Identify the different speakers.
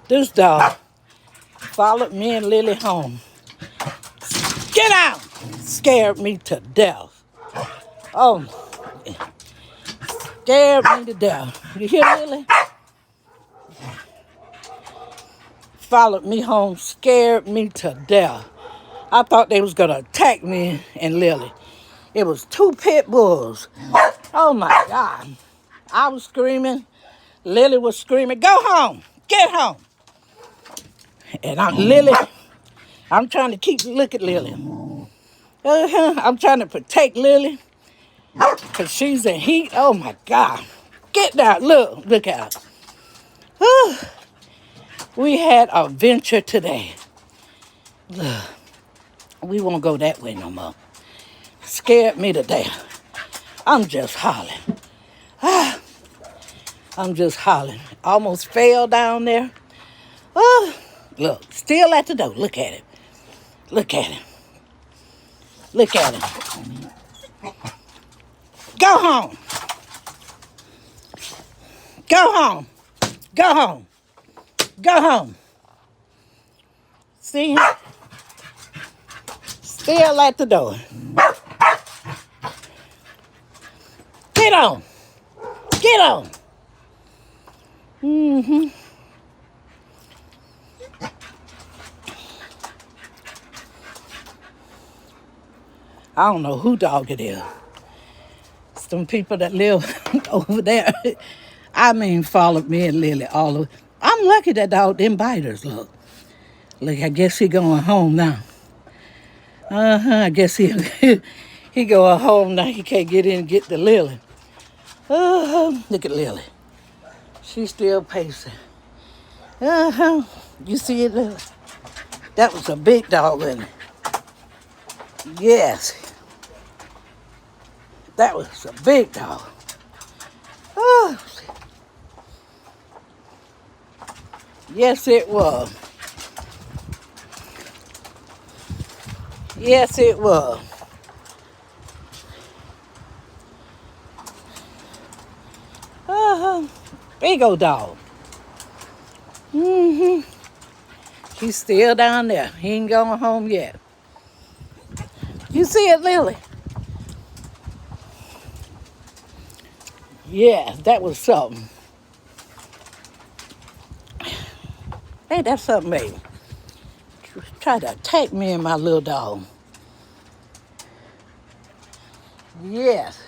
Speaker 1: This dog followed me and Lily home. Get out! Scared me to death. Oh, scared me to death. You hear Lily? Followed me home, scared me to death. I thought they was gonna attack me and Lily. It was two pit bulls. Oh my God. I was screaming. Lily was screaming, go home, get home. And I'm trying to look at Lily. I'm trying to protect Lily because she's in heat. Oh my God. Get down, look at her. Whew. We had a venture today. Look, we won't go that way no more. Scared me to death. I'm just hollering. I'm just hollering. Almost fell down there. Oh, look, still at the door. Look at it. Look at it. Look at it. Go home. Go home. Go home. Go home. See? Still at the door. Get on. Get on. Mm-hmm. I don't know who dog it is. Some people that live over there. I mean, followed me and Lily all over. I'm lucky that dog didn't bite us, look. Look, I guess he going home now. I guess he going home now. He can't get in and get the Lily. Look at Lily. She's still pacing. You see it, Lily? That was a big dog, wasn't it? Yes. That was a big dog. Oh. Yes, it was. Yes, it was. Big old dog. He's still down there. He ain't going home yet. You see it, Lily? Yeah, that was something. Ain't that something, baby? Try to attack me and my little dog. Yes.